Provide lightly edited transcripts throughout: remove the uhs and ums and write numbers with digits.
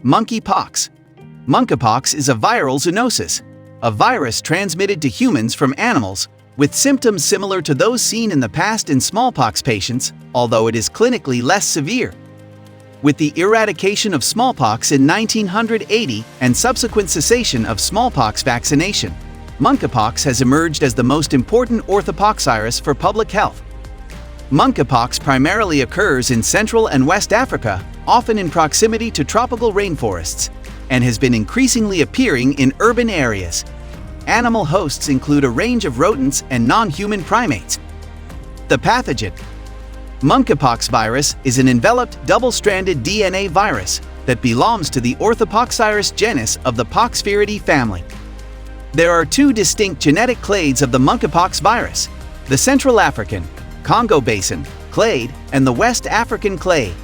Monkeypox. Monkeypox is a viral zoonosis, a virus transmitted to humans from animals, with symptoms similar to those seen in the past in smallpox patients, although it is clinically less severe. With the eradication of smallpox in 1980 and subsequent cessation of smallpox vaccination, monkeypox has emerged as the most important orthopoxvirus for public health. Monkeypox primarily occurs in Central and West Africa, often in proximity to tropical rainforests, and has been increasingly appearing in urban areas. Animal hosts include a range of rodents and non-human primates. The pathogen. Monkeypox virus is an enveloped double-stranded DNA virus that belongs to the orthopoxvirus genus of the Poxviridae family. There are two distinct genetic clades of the monkeypox virus: the Central African, Congo Basin, clade and the West African clade.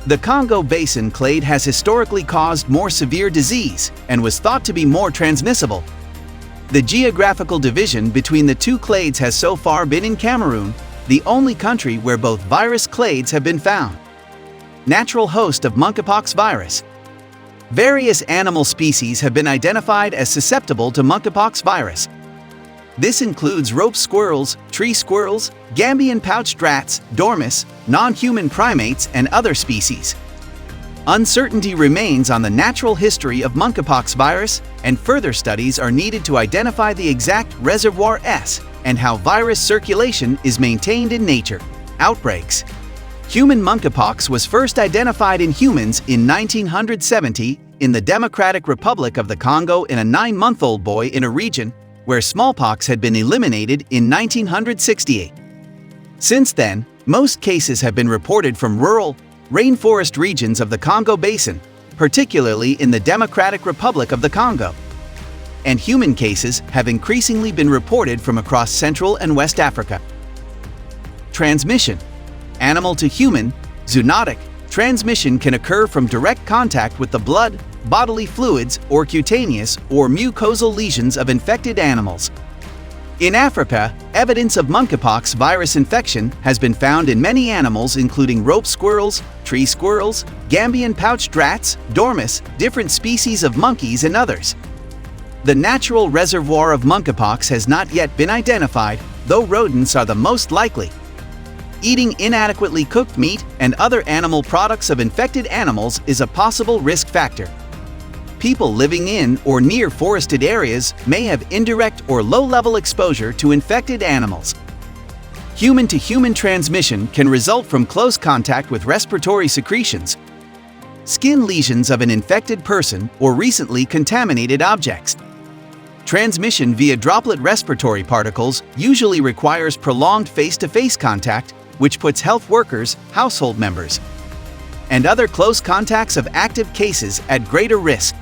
The Congo Basin clade has historically caused more severe disease and was thought to be more transmissible. The geographical division between the two clades has so far been in Cameroon, the only country where both virus clades have been found. Natural host of monkeypox virus. Various animal species have been identified as susceptible to monkeypox virus. This includes rope squirrels, tree squirrels, Gambian pouched rats, dormice, non-human primates, and other species. Uncertainty remains on the natural history of monkeypox virus, and further studies are needed to identify the exact reservoir S and how virus circulation is maintained in nature. Outbreaks. Human monkeypox was first identified in humans in 1970 in the Democratic Republic of the Congo in a 9-month-old boy in a region where smallpox had been eliminated in 1968. Since then, most cases have been reported from rural, rainforest regions of the Congo Basin, particularly in the Democratic Republic of the Congo. And human cases have increasingly been reported from across Central and West Africa. Transmission. Animal to human, zoonotic transmission can occur from direct contact with the blood, bodily fluids, or cutaneous or mucosal lesions of infected animals. In Africa, evidence of monkeypox virus infection has been found in many animals including rope squirrels, tree squirrels, Gambian pouched rats, dormice, different species of monkeys, and others. The natural reservoir of monkeypox has not yet been identified, though rodents are the most likely. Eating inadequately cooked meat and other animal products of infected animals is a possible risk factor. People living in or near forested areas may have indirect or low-level exposure to infected animals. Human-to-human transmission can result from close contact with respiratory secretions, skin lesions of an infected person, or recently contaminated objects. Transmission via droplet respiratory particles usually requires prolonged face-to-face contact, which puts health workers, household members, and other close contacts of active cases at greater risk.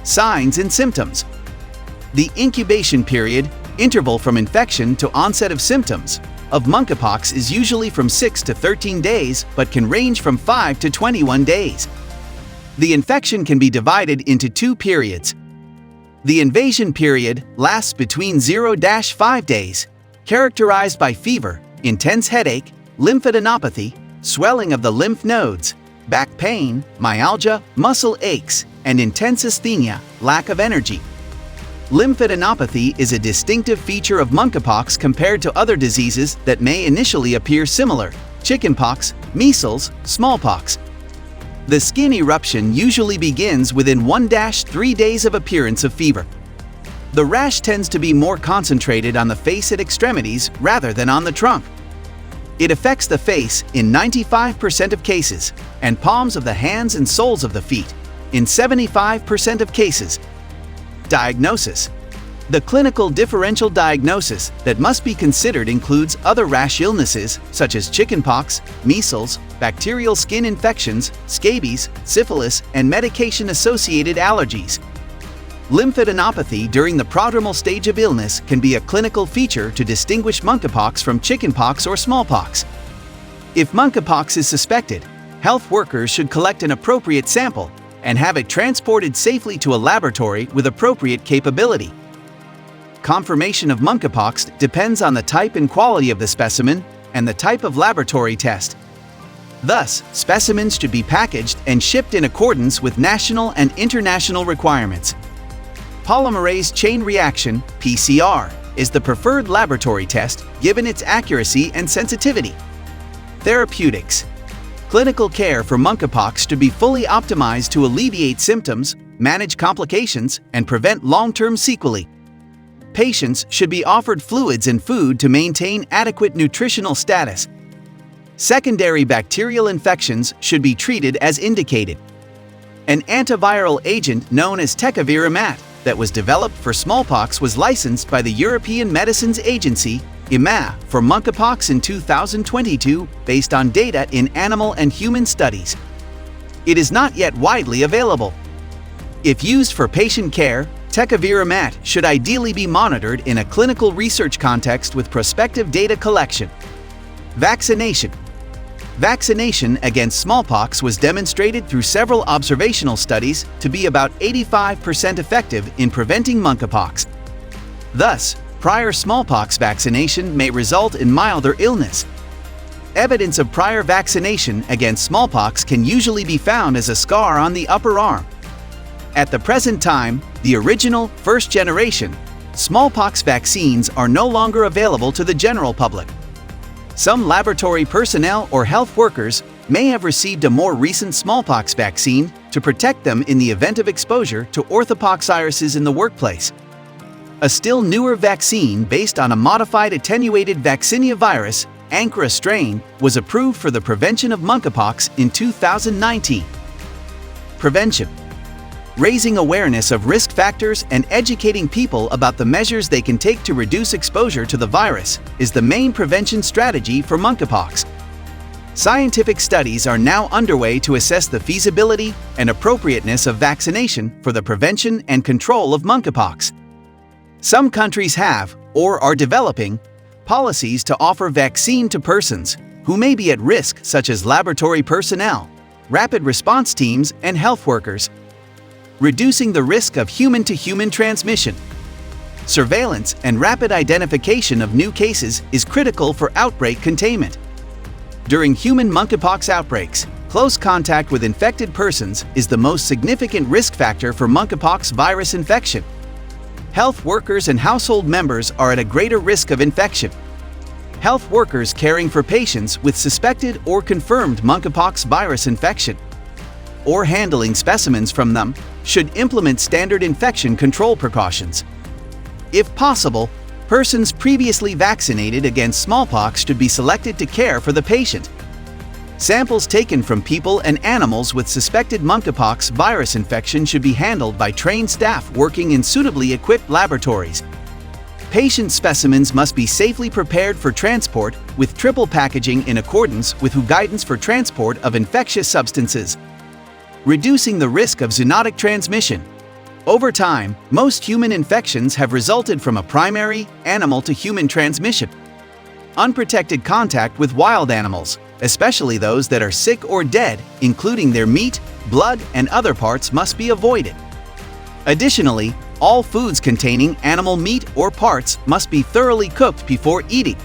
Signs and symptoms. The incubation period, interval from infection to onset of symptoms, of monkeypox is usually from 6 to 13 days but can range from 5 to 21 days. The infection can be divided into two periods. The invasion period lasts between 0-5 days, characterized by fever, intense headache, lymphadenopathy, swelling of the lymph nodes, back pain, myalgia, muscle aches, and intense asthenia, lack of energy. Lymphadenopathy is a distinctive feature of monkeypox compared to other diseases that may initially appear similar: chickenpox, measles, smallpox. The skin eruption usually begins within 1-3 days of appearance of fever. The rash tends to be more concentrated on the face at extremities rather than on the trunk. It affects the face in 95% of cases, and palms of the hands and soles of the feet in 75% of cases. Diagnosis. The clinical differential diagnosis that must be considered includes other rash illnesses such as chickenpox, measles, bacterial skin infections, scabies, syphilis, and medication-associated allergies. Lymphadenopathy during the prodromal stage of illness can be a clinical feature to distinguish monkeypox from chickenpox or smallpox. If monkeypox is suspected, health workers should collect an appropriate sample and have it transported safely to a laboratory with appropriate capability. Confirmation of monkeypox depends on the type and quality of the specimen and the type of laboratory test. Thus, specimens should be packaged and shipped in accordance with national and international requirements. Polymerase chain reaction, PCR, is the preferred laboratory test given its accuracy and sensitivity. Therapeutics. Clinical care for monkeypox should be fully optimized to alleviate symptoms, manage complications, and prevent long-term sequelae. Patients should be offered fluids and food to maintain adequate nutritional status. Secondary bacterial infections should be treated as indicated. An antiviral agent known as tecovirimat that was developed for smallpox was licensed by the European Medicines Agency (EMA) for monkeypox in 2022 based on data in animal and human studies. It is not yet widely available. If used for patient care, tecovirimat should ideally be monitored in a clinical research context with prospective data collection. Vaccination. Vaccination against smallpox was demonstrated through several observational studies to be about 85% effective in preventing monkeypox. Thus, prior smallpox vaccination may result in milder illness. Evidence of prior vaccination against smallpox can usually be found as a scar on the upper arm. At the present time, the original, first-generation, smallpox vaccines are no longer available to the general public. Some laboratory personnel or health workers may have received a more recent smallpox vaccine to protect them in the event of exposure to orthopoxviruses in the workplace. A still newer vaccine based on a modified attenuated vaccinia virus, Ankara strain, was approved for the prevention of monkeypox in 2019. Prevention. Raising awareness of risk factors and educating people about the measures they can take to reduce exposure to the virus is the main prevention strategy for monkeypox. Scientific studies are now underway to assess the feasibility and appropriateness of vaccination for the prevention and control of monkeypox. Some countries have, or are developing, policies to offer vaccine to persons who may be at risk, such as laboratory personnel, rapid response teams, and health workers. Reducing the risk of human-to-human transmission. Surveillance and rapid identification of new cases is critical for outbreak containment. During human monkeypox outbreaks, close contact with infected persons is the most significant risk factor for monkeypox virus infection. Health workers and household members are at a greater risk of infection. Health workers caring for patients with suspected or confirmed monkeypox virus infection, or handling specimens from them, should implement standard infection control precautions. If possible, persons previously vaccinated against smallpox should be selected to care for the patient. Samples taken from people and animals with suspected monkeypox virus infection should be handled by trained staff working in suitably equipped laboratories. Patient specimens must be safely prepared for transport with triple packaging in accordance with WHO guidance for transport of infectious substances. Reducing the risk of zoonotic transmission. Over time, most human infections have resulted from a primary, animal-to-human transmission. Unprotected contact with wild animals, especially those that are sick or dead, including their meat, blood, and other parts, must be avoided. Additionally, all foods containing animal meat or parts must be thoroughly cooked before eating.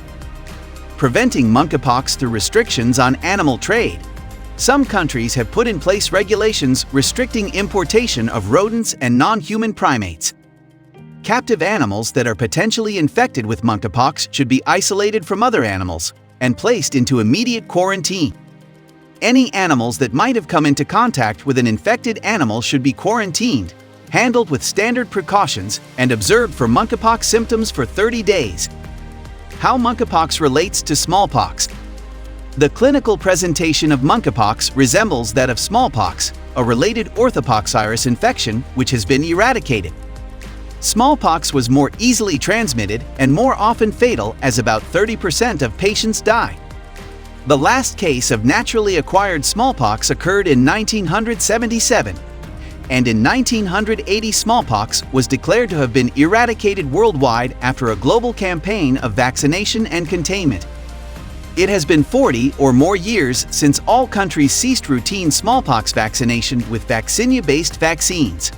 Preventing monkeypox through restrictions on animal trade. Some countries have put in place regulations restricting importation of rodents and non-human primates. Captive animals that are potentially infected with monkeypox should be isolated from other animals and placed into immediate quarantine. Any animals that might have come into contact with an infected animal should be quarantined, handled with standard precautions, and observed for monkeypox symptoms for 30 days. How monkeypox relates to smallpox. The clinical presentation of monkeypox resembles that of smallpox, a related orthopoxvirus infection which has been eradicated. Smallpox was more easily transmitted and more often fatal, as about 30% of patients die. The last case of naturally acquired smallpox occurred in 1977, and in 1980 smallpox was declared to have been eradicated worldwide after a global campaign of vaccination and containment. It has been 40 or more years since all countries ceased routine smallpox vaccination with vaccinia-based vaccines.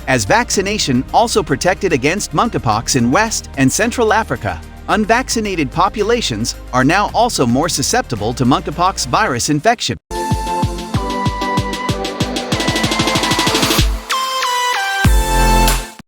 As vaccination also protected against monkeypox in West and Central Africa, Unvaccinated populations are now also more susceptible to monkeypox virus infection.